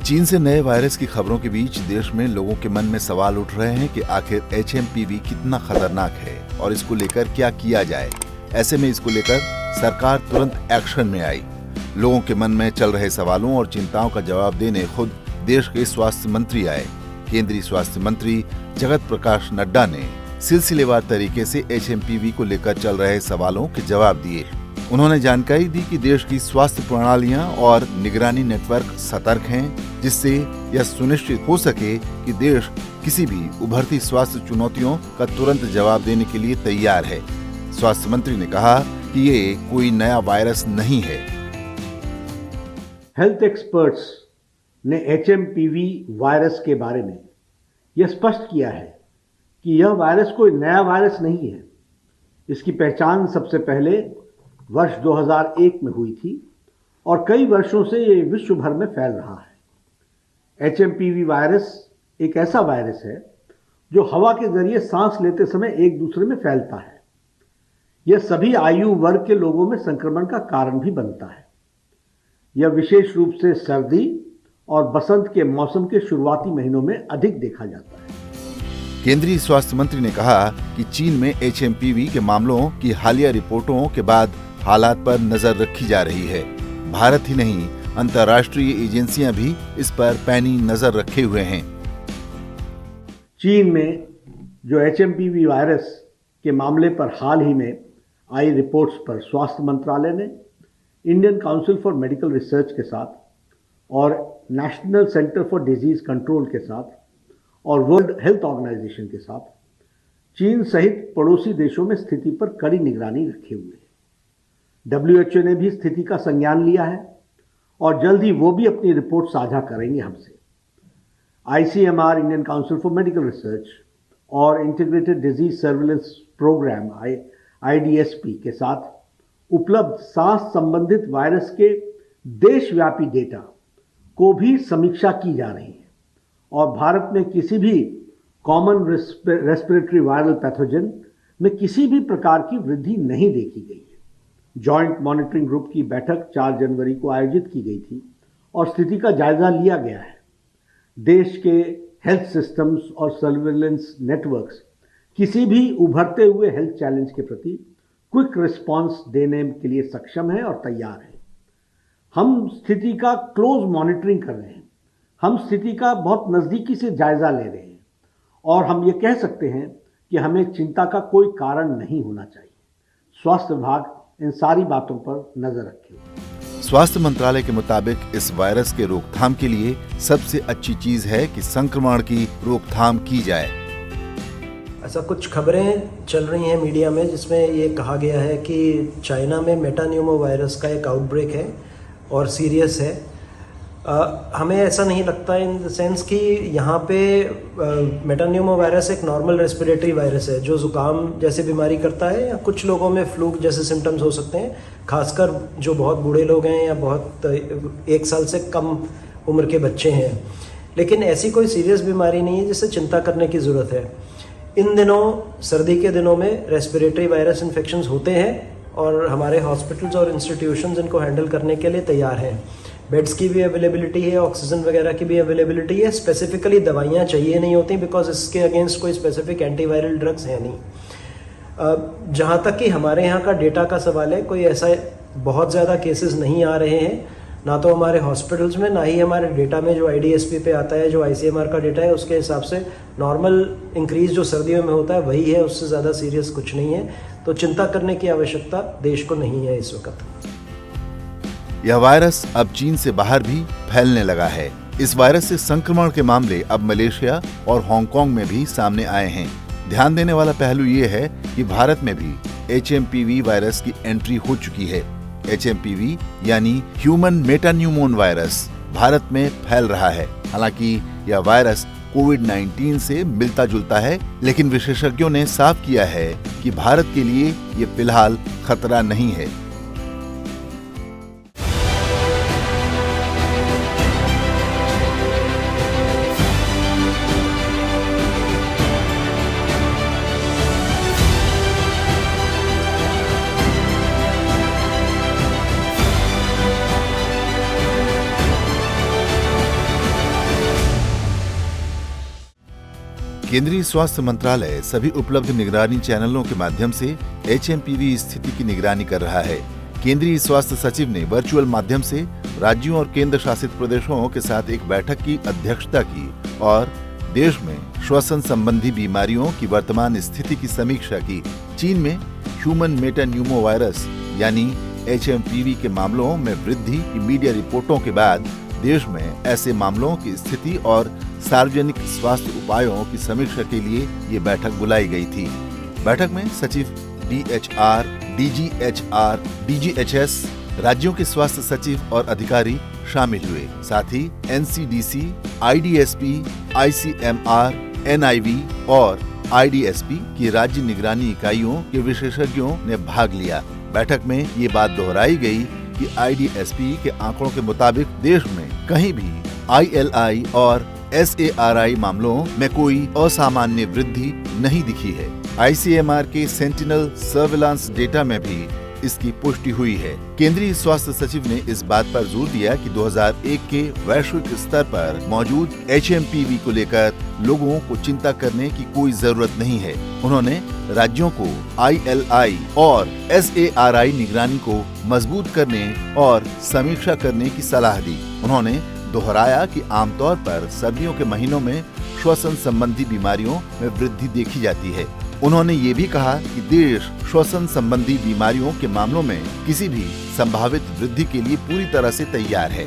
चीन से नए वायरस की खबरों के बीच देश में लोगों के मन में सवाल उठ रहे हैं कि आखिर HMPV कितना खतरनाक है और इसको लेकर क्या किया जाए। ऐसे में इसको लेकर सरकार तुरंत एक्शन में आई। लोगों के मन में चल रहे सवालों और चिंताओं का जवाब देने खुद देश के स्वास्थ्य मंत्री आए। केंद्रीय स्वास्थ्य मंत्री जगत प्रकाश नड्डा ने सिलसिलेवार तरीके से HMPV को लेकर चल रहे सवालों के जवाब दिए। उन्होंने जानकारी दी कि देश की स्वास्थ्य प्रणालियां और निगरानी नेटवर्क सतर्क हैं, जिससे यह सुनिश्चित हो सके कि देश किसी भी उभरती स्वास्थ्य चुनौतियों का तुरंत जवाब देने के लिए तैयार है। स्वास्थ्य मंत्री ने कहा कि ये कोई नया वायरस नहीं है। हेल्थ एक्सपर्ट्स ने HMPV वायरस के बारे में यह स्पष्ट किया है कि यह वायरस कोई नया वायरस नहीं है। इसकी पहचान सबसे पहले वर्ष 2001 में हुई थी और कई वर्षों से ये विश्व भर में फैल रहा है। HMPV वायरस एक ऐसा वायरस है जो हवा के जरिए सांस लेते समय एक दूसरे में फैलता है। यह सभी आयु वर्ग के लोगों में संक्रमण का कारण भी बनता है। यह विशेष रूप से सर्दी और बसंत के मौसम के शुरुआती महीनों में अधिक देखा जाता है। केंद्रीय स्वास्थ्य मंत्री ने कहा कि चीन में HMPV के मामलों की हालिया रिपोर्टों के बाद हालात पर नजर रखी जा रही है। भारत ही नहीं, अंतर्राष्ट्रीय एजेंसियां भी इस पर पैनी नजर रखे हुए हैं। चीन में जो HMPV वायरस के मामले पर हाल ही में आई रिपोर्ट्स पर स्वास्थ्य मंत्रालय ने Indian council for medical research के साथ और national centre for disease control के साथ और वर्ल्ड हेल्थ ऑर्गेनाइजेशन के साथ चीन सहित पड़ोसी देशों में स्थिति पर कड़ी निगरानी रखे हुए है। WHO ने भी स्थिति का संज्ञान लिया है और जल्द ही वो भी अपनी रिपोर्ट साझा करेंगे हमसे। ICMR Indian council for medical research और integrated disease surveillance programme IDSP के साथ उपलब्ध सांस संबंधित वायरस के देशव्यापी डेटा को भी समीक्षा की जा रही है और भारत में किसी भी कॉमन रेस्पिरेटरी वायरल पैथोजन में किसी भी प्रकार की वृद्धि नहीं देखी गई है। जॉइंट मॉनिटरिंग ग्रुप की बैठक 4 जनवरी को आयोजित की गई थी और स्थिति का जायजा लिया गया है। देश के हेल्थ सिस्टम्स और सर्विलेंस नेटवर्क्स किसी भी उभरते हुए हेल्थ चैलेंज के प्रति क्विक रिस्पांस देने के लिए सक्षम है और तैयार है। हम स्थिति का क्लोज मॉनिटरिंग कर रहे हैं। हम स्थिति का बहुत नज़दीकी से जायजा ले रहे हैं और हम ये कह सकते हैं कि हमें चिंता का कोई कारण नहीं होना चाहिए। स्वास्थ्य विभाग इन सारी बातों पर नजर रखे। स्वास्थ्य मंत्रालय के मुताबिक इस वायरस के रोकथाम के लिए सबसे अच्छी चीज है कि संक्रमण की रोकथाम की जाए। ऐसा कुछ खबरें चल रही हैं मीडिया में जिसमें ये कहा गया है कि चाइना में मेटान्यूमो वायरस का एक आउटब्रेक है और सीरियस है। हमें ऐसा नहीं लगता इन द सेंस कि यहाँ पे मेटान्यूमो वायरस एक नॉर्मल रेस्पिरेटरी वायरस है जो ज़ुकाम जैसे बीमारी करता है या कुछ लोगों में फ्लू जैसे सिम्टम्स हो सकते हैं, खासकर जो बहुत बूढ़े लोग हैं या बहुत 1 साल से कम उम्र के बच्चे हैं। लेकिन ऐसी कोई सीरियस बीमारी नहीं है जिससे चिंता करने की ज़रूरत है। इन दिनों सर्दी के दिनों में रेस्पिरेटरी वायरस इन्फेक्शंस होते हैं और हमारे हॉस्पिटल्स और इंस्टीट्यूशंस इनको हैंडल करने के लिए तैयार हैं। बेड्स की भी अवेलेबिलिटी है, ऑक्सीजन वगैरह की भी अवेलेबिलिटी है। स्पेसिफिकली दवाइयाँ चाहिए नहीं होती बिकॉज इसके अगेंस्ट कोई स्पेसिफिक एंटीवायरल ड्रग्स है नहीं। जहाँ तक कि हमारे यहाँ का डेटा का सवाल है, कोई ऐसा बहुत ज़्यादा केसेस नहीं आ रहे हैं, ना तो हमारे हॉस्पिटल्स में, ना ही हमारे डेटा में जो IDSP पे आता है, जो ICMR का डेटा है, उसके हिसाब से नॉर्मल इंक्रीज जो सर्दियों में होता है वही है, उससे ज़्यादा सीरियस कुछ नहीं है। तो चिंता करने की आवश्यकता देश को नहीं है इस वक्त। यह वायरस अब चीन से बाहर भी फैलने लगा है। इस वायरस से संक्रमण के मामले अब मलेशिया और हांगकांग में भी सामने आए हैं। ध्यान देने वाला पहलू ये है कि भारत में भी HMPV वायरस की एंट्री हो चुकी है। HMPV यानी ह्यूमन मेटान्यूमोन वायरस भारत में फैल रहा है। हालांकि यह वायरस कोविड-19 से मिलता जुलता है, लेकिन विशेषज्ञों ने साफ किया है कि भारत के लिए ये फिलहाल खतरा नहीं है। केंद्रीय स्वास्थ्य मंत्रालय सभी उपलब्ध निगरानी चैनलों के माध्यम से HMPV स्थिति की निगरानी कर रहा है। केंद्रीय स्वास्थ्य सचिव ने वर्चुअल माध्यम से राज्यों और केंद्र शासित प्रदेशों के साथ एक बैठक की अध्यक्षता की और देश में श्वसन संबंधी बीमारियों की वर्तमान स्थिति की समीक्षा की। चीन में ह्यूमन मेटान्यूमो वायरस यानी HMPV के मामलों में वृद्धि की मीडिया रिपोर्टों के बाद देश में ऐसे मामलों की स्थिति और सार्वजनिक स्वास्थ्य उपायों की समीक्षा के लिए ये बैठक बुलाई गई थी। बैठक में सचिव DHR, DGHR, DGHS, राज्यों के स्वास्थ्य सचिव और अधिकारी शामिल हुए। साथ ही NCDC, IDSP, ICMR, NIV और IDSP की राज्य निगरानी इकाइयों के विशेषज्ञों ने भाग लिया। बैठक में ये बात दोहराई गई कि IDSP के आंकड़ों के मुताबिक देश में कहीं भी ILI और SARI मामलों में कोई असामान्य वृद्धि नहीं दिखी है। ICMR के सेंटिनल सर्विलांस डेटा में भी इसकी पुष्टि हुई है। केंद्रीय स्वास्थ्य सचिव ने इस बात पर जोर दिया कि 2001 के वैश्विक स्तर पर मौजूद HMPV को लेकर लोगों को चिंता करने की कोई जरूरत नहीं है। उन्होंने राज्यों को ILI और SARI निगरानी को मजबूत करने और समीक्षा करने की सलाह दी। उन्होंने दोहराया कि आमतौर पर सर्दियों के महीनों में श्वसन संबंधी बीमारियों में वृद्धि देखी जाती है। उन्होंने ये भी कहा कि देश श्वसन संबंधी बीमारियों के मामलों में किसी भी संभावित वृद्धि के लिए पूरी तरह से तैयार है।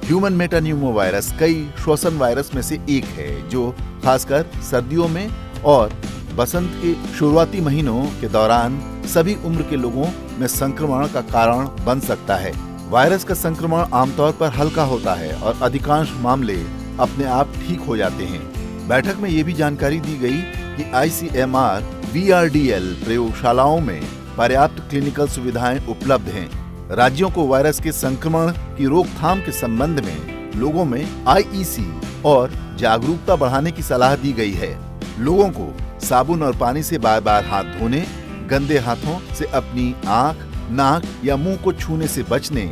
ह्यूमन मेटान्यूमो वायरस कई श्वसन वायरस में से एक है जो खासकर सर्दियों में और बसंत के शुरुआती महीनों के दौरान सभी उम्र के लोगों में संक्रमण का कारण बन सकता है। वायरस का संक्रमण आमतौर पर हल्का होता है और अधिकांश मामले अपने आप ठीक हो जाते हैं। बैठक में ये भी जानकारी दी गई कि ICMR VRDL प्रयोगशालाओं में पर्याप्त क्लिनिकल सुविधाएं उपलब्ध हैं। राज्यों को वायरस के संक्रमण की रोकथाम के संबंध में लोगों में IEC और जागरूकता बढ़ाने की सलाह दी गई है। लोगों को साबुन और पानी से बार बार हाथ धोने, गंदे हाथों से अपनी आंख, नाक या मुंह को छूने से बचने,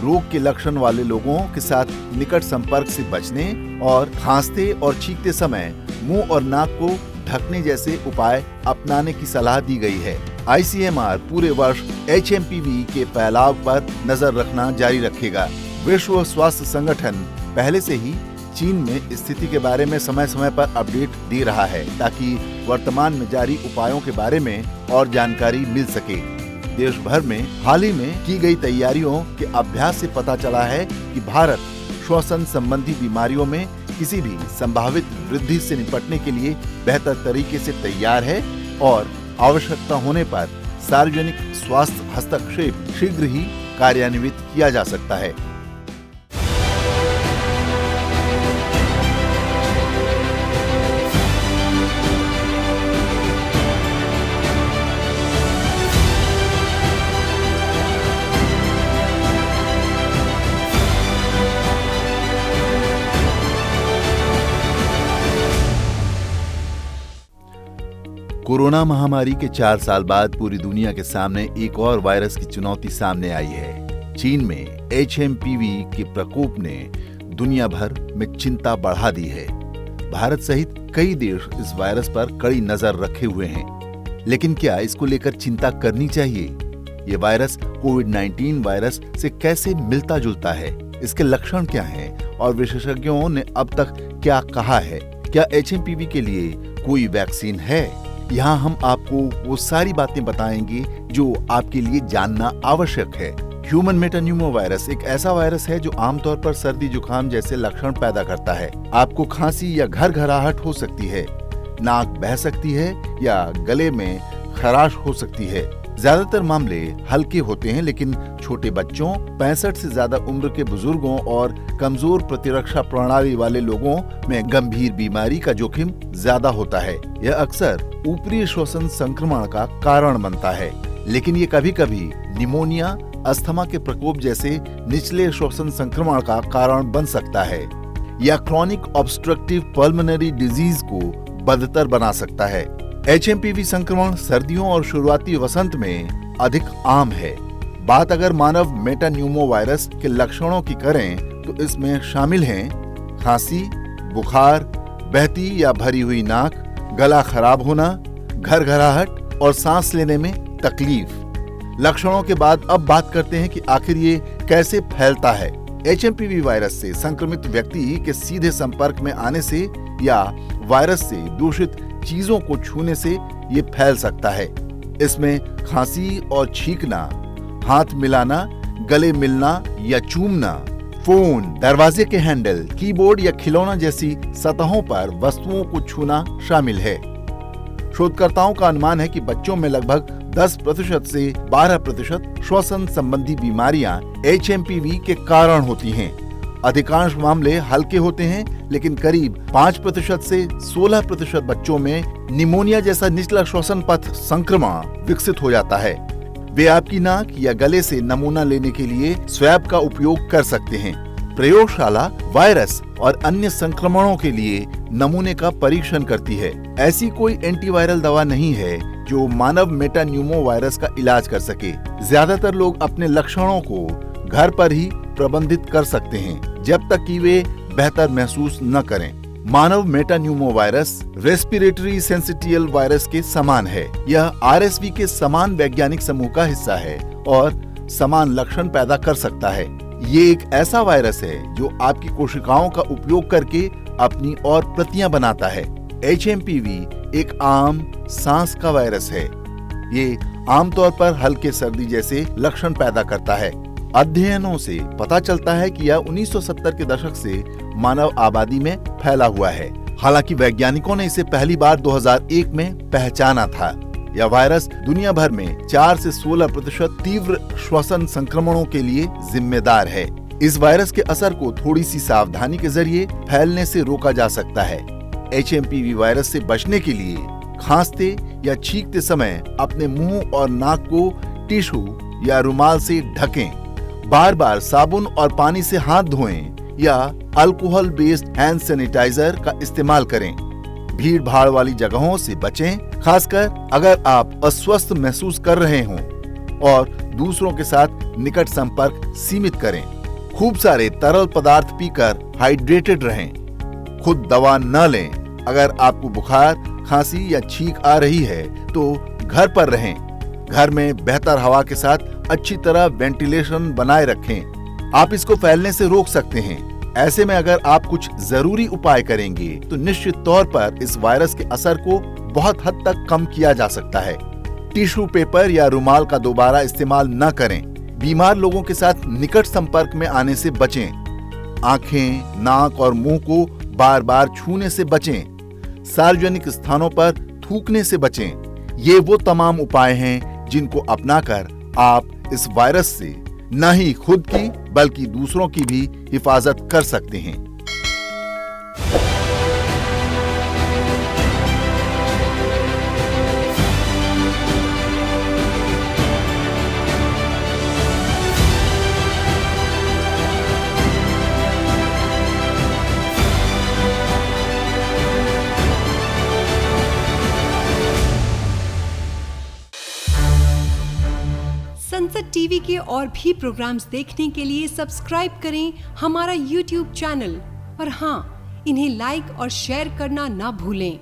रोग के लक्षण वाले लोगों के साथ निकट संपर्क से बचने और खांसते और छींकते समय मुंह और नाक को ढकने जैसे उपाय अपनाने की सलाह दी गई है। ICMR पूरे वर्ष HMPV के फैलाव पर नजर रखना जारी रखेगा। विश्व स्वास्थ्य संगठन पहले से ही चीन में स्थिति के बारे में समय समय पर अपडेट दे रहा है ताकि वर्तमान में जारी उपायों के बारे में और जानकारी मिल सके। देश भर में हाल ही में की गई तैयारियों के अभ्यास से पता चला है कि भारत श्वसन संबंधी बीमारियों में किसी भी संभावित वृद्धि से निपटने के लिए बेहतर तरीके से तैयार है और आवश्यकता होने पर सार्वजनिक स्वास्थ्य हस्तक्षेप शीघ्र ही कार्यान्वित किया जा सकता है। कोरोना महामारी के 4 साल बाद पूरी दुनिया के सामने एक और वायरस की चुनौती सामने आई है। चीन में HMPV के प्रकोप ने दुनिया भर में चिंता बढ़ा दी है। भारत सहित कई देश इस वायरस पर कड़ी नजर रखे हुए हैं। लेकिन क्या इसको लेकर चिंता करनी चाहिए? ये वायरस कोविड-19 वायरस से कैसे मिलता जुलता है? इसके लक्षण क्या हैं? और विशेषज्ञों ने अब तक क्या कहा है? क्या HMPV के लिए कोई वैक्सीन है? यहाँ हम आपको वो सारी बातें बताएंगे जो आपके लिए जानना आवश्यक है। ह्यूमन मेटान्यूमो वायरस एक ऐसा वायरस है जो आमतौर पर सर्दी जुकाम जैसे लक्षण पैदा करता है। आपको खांसी या घरघराहट हो सकती है, नाक बह सकती है या गले में खराश हो सकती है। ज्यादातर मामले हल्के होते हैं, लेकिन छोटे बच्चों, 65 से ज्यादा उम्र के बुजुर्गों और कमजोर प्रतिरक्षा प्रणाली वाले लोगों में गंभीर बीमारी का जोखिम ज्यादा होता है। यह अक्सर ऊपरी श्वसन संक्रमण का कारण बनता है, लेकिन ये कभी कभी निमोनिया, अस्थमा के प्रकोप जैसे निचले श्वसन संक्रमण का कारण बन सकता है या क्रॉनिक ऑब्स्ट्रक्टिव पल्मोनरी डिजीज को बदतर बना सकता है। HMPV संक्रमण सर्दियों और शुरुआती वसंत में अधिक आम है। बात अगर मानव मेटान्यूमो वायरस के लक्षणों की करें तो इसमें शामिल हैं खांसी, बुखार, बहती या भरी हुई नाक, गला खराब होना, घरघराहट और सांस लेने में तकलीफ। लक्षणों के बाद अब बात करते हैं कि आखिर ये कैसे फैलता है। HMPV वायरस से संक्रमित व्यक्ति के सीधे संपर्क में आने से या वायरस से दूषित चीजों को छूने से ये फैल सकता है। इसमें खांसी और छींकना, हाथ मिलाना, गले मिलना या चूमना, फोन, दरवाजे के हैंडल, कीबोर्ड या खिलौना जैसी सतहों पर वस्तुओं को छूना शामिल है। शोधकर्ताओं का अनुमान है कि बच्चों में लगभग 10% से 12% श्वसन संबंधी बीमारियां HMPV के कारण होती हैं। अधिकांश मामले हल्के होते हैं, लेकिन करीब 5% से 16% बच्चों में निमोनिया जैसा निचला श्वसन पथ संक्रमण विकसित हो जाता है। वे आपकी नाक या गले से नमूना लेने के लिए स्वैब का उपयोग कर सकते हैं। प्रयोगशाला वायरस और अन्य संक्रमणों के लिए नमूने का परीक्षण करती है। ऐसी कोई एंटीवायरल दवा नहीं है जो मानव मेटान्यूमो वायरस का इलाज कर सके। ज्यादातर लोग अपने लक्षणों को घर पर ही प्रबंधित कर सकते हैं, जब तक कि वे बेहतर महसूस न करें। मानव मेटान्यूमो वायरस रेस्पिरेटरी सिंसिटियल वायरस के समान है। यह RSV के समान वैज्ञानिक समूह का हिस्सा है और समान लक्षण पैदा कर सकता है। ये एक ऐसा वायरस है जो आपकी कोशिकाओं का उपयोग करके अपनी और प्रतियां बनाता है। HMPV एक आम सांस का वायरस है। ये आमतौर पर हल्के सर्दी जैसे लक्षण पैदा करता है। अध्ययनों से पता चलता है कि यह 1970 के दशक से मानव आबादी में फैला हुआ है। हालांकि वैज्ञानिकों ने इसे पहली बार 2001 में पहचाना था। यह वायरस दुनिया भर में 4 से 16% तीव्र श्वसन संक्रमणों के लिए जिम्मेदार है। इस वायरस के असर को थोड़ी सी सावधानी के जरिए फैलने से रोका जा सकता है। HMPV वायरस से बचने के लिए खांसते या छींकते समय अपने मुंह और नाक को टिश्यू या रुमाल से ढकें। बार बार साबुन और पानी से हाथ धोएं या अल्कोहल बेस्ड हैंड सैनिटाइजर का इस्तेमाल करें। भीड़ भाड़ वाली जगहों से बचें, खासकर अगर आप अस्वस्थ महसूस कर रहे हों, और दूसरों के साथ निकट संपर्क सीमित करें। खूब सारे तरल पदार्थ पीकर हाइड्रेटेड रहें। खुद दवा न लें। अगर आपको बुखार, खांसी या छींक आ रही है तो घर पर रहें। घर में बेहतर हवा के साथ अच्छी तरह वेंटिलेशन बनाए रखें। आप इसको फैलने से रोक सकते हैं। ऐसे में अगर आप कुछ जरूरी उपाय करेंगे तो निश्चित तौर पर इस वायरस के असर को बहुत हद तक कम किया जा सकता है। टिश्यू पेपर या रुमाल का दोबारा इस्तेमाल न करें। बीमार लोगों के साथ निकट संपर्क में आने से बचें। आंखें, नाक और मुंह को बार बार छूने से बचें। सार्वजनिक स्थानों पर थूकने से बचें। ये वो तमाम उपाय हैं जिनको अपनाकर आप इस वायरस से न ही खुद की बल्कि दूसरों की भी हिफाजत कर सकते हैं। संसद टीवी के और भी प्रोग्राम्स देखने के लिए सब्सक्राइब करें हमारा YouTube चैनल और हाँ, इन्हें लाइक और शेयर करना ना भूलें।